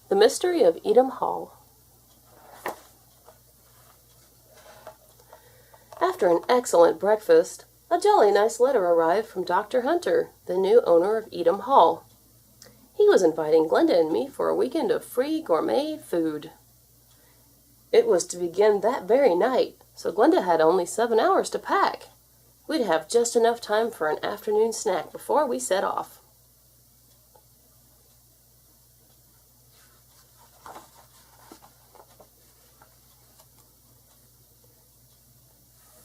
The Mystery of Eatum Hall. After an excellent breakfast, a jolly nice letter arrived from Dr. Hunter, the new owner of Eatum Hall. He was inviting Glenda and me for a weekend of free gourmet food. It was to begin that very night, so Glenda had only 7 hours to pack. We'd have just enough time for an afternoon snack before we set off.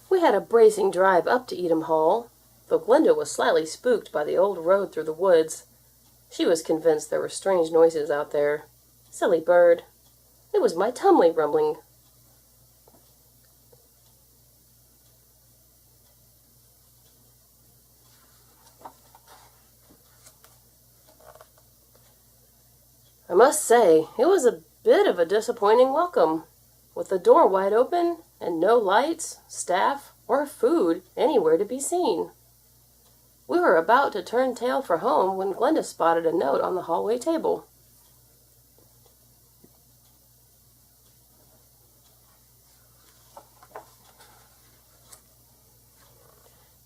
We had a bracing drive up to Edom Hall, though Glenda was slightly spooked by the old road through the woods. She was convinced there were strange noises out there. Silly bird. It was my tummy rumbling. I must say, it was a bit of a disappointing welcome, with the door wide open and no lights, staff, or food anywhere to be seen. We were about to turn tail for home when Glenda spotted a note on the hallway table.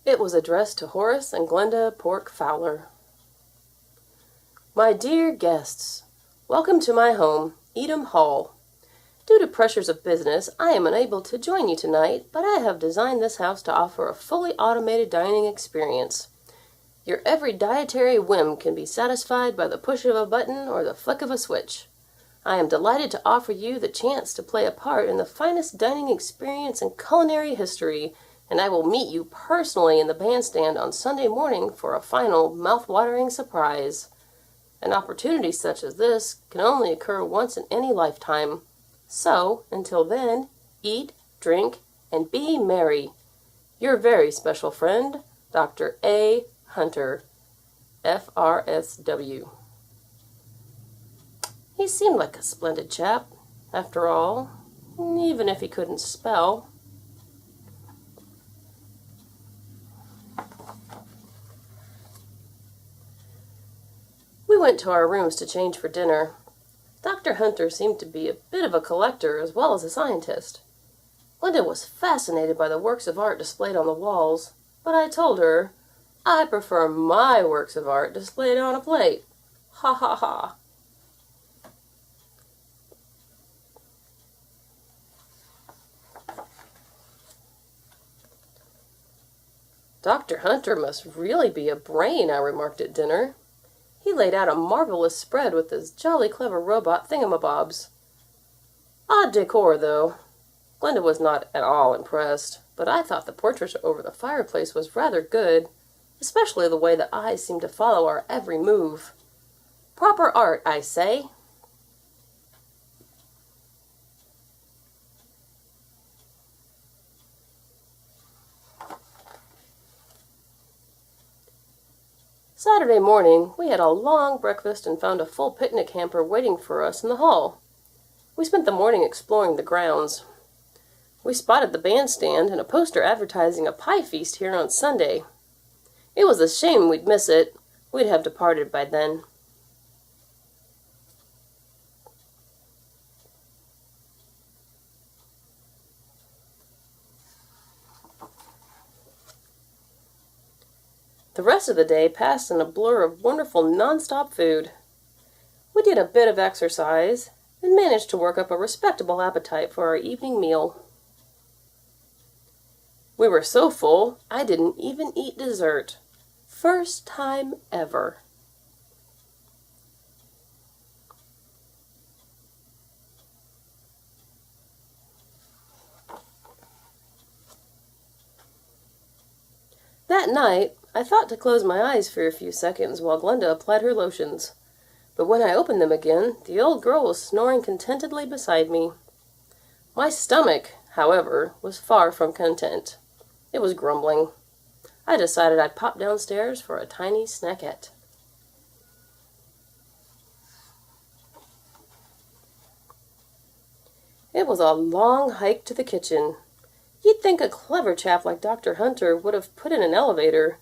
It was addressed to Horace and Glenda Pork-Fowler. My dear guests, welcome to my home, Eatum Hall. Due to pressures of business, I am unable to join you tonight, but I have designed this house to offer a fully automated dining experience. Your every dietary whim can be satisfied by the push of a button or the flick of a switch. I am delighted to offer you the chance to play a part in the finest dining experience in culinary history, and I will meet you personally in the bandstand on Sunday morning for a final, mouth-watering surprise. An opportunity such as this can only occur once in any lifetime. So, until then, eat, drink, and be merry. Your very special friend, Dr. A. Hunter, FRSW. He seemed like a splendid chap, after all, even if he couldn't spell. We went to our rooms to change for dinner. Dr. Hunter seemed to be a bit of a collector as well as a scientist. Glenda was fascinated by the works of art displayed on the walls, but I told her, I prefer my works of art displayed on a plate. Ha ha ha. Dr. Hunter must really be a brain, I remarked at dinner. He laid out a marvelous spread with his jolly clever robot thingamabobs. Odd decor, though. Glenda was not at all impressed, but I thought the portrait over the fireplace was rather good, especially the way the eyes seemed to follow our every move. Proper art, I say. Saturday morning, we had a long breakfast and found a full picnic hamper waiting for us in the hall. We spent the morning exploring the grounds. We spotted the bandstand and a poster advertising a pie feast here on Sunday. It was a shame we'd miss it. We'd have departed by then. The rest of the day passed in a blur of wonderful non-stop food. We did a bit of exercise and managed to work up a respectable appetite for our evening meal. We were so full, I didn't even eat dessert. First time ever. That night, I thought to close my eyes for a few seconds while Glenda applied her lotions. But when I opened them again, the old girl was snoring contentedly beside me. My stomach, however, was far from content. It was grumbling. I decided I'd pop downstairs for a tiny snackette. It was a long hike to the kitchen. You'd think a clever chap like Dr. Hunter would have put in an elevator,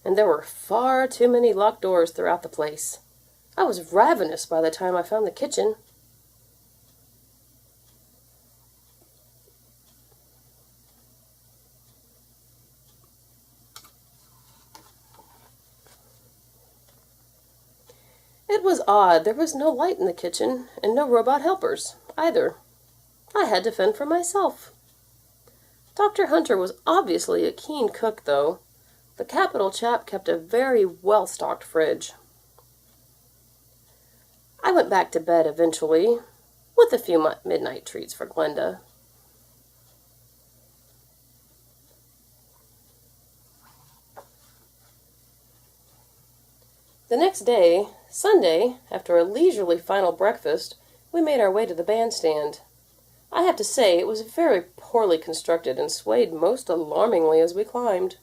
and there were far too many locked doors throughout the place. I was ravenous by the time I found the kitchen. It was odd. There was no light in the kitchen, and no robot helpers, either. I had to fend for myself. Dr. Hunter was obviously a keen cook, though. The capital chap kept a very well-stocked fridge. I went back to bed eventually, with a few midnight treats for Glenda. The next day, Sunday, after a leisurely final breakfast, we made our way to the bandstand. I have to say it was very poorly constructed and swayed most alarmingly as we climbed.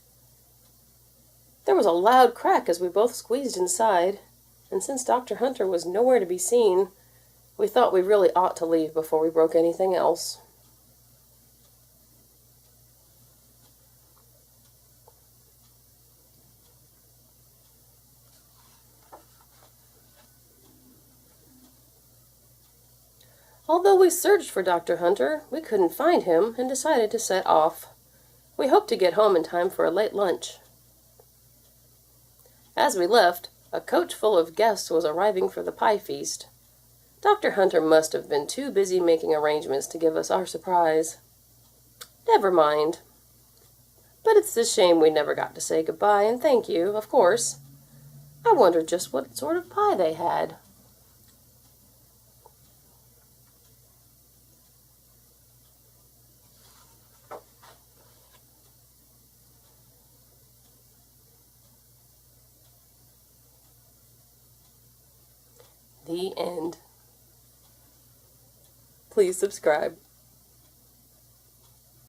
There was a loud crack as we both squeezed inside, and since Dr. Hunter was nowhere to be seen, we thought we really ought to leave before we broke anything else. Although we searched for Dr. Hunter, we couldn't find him and decided to set off. We hoped to get home in time for a late lunch. As we left, a coach full of guests was arriving for the pie feast. Dr. Hunter must have been too busy making arrangements to give us our surprise. Never mind. But it's a shame we never got to say goodbye and thank you, of course. I wondered just what sort of pie they had. The end. Please subscribe.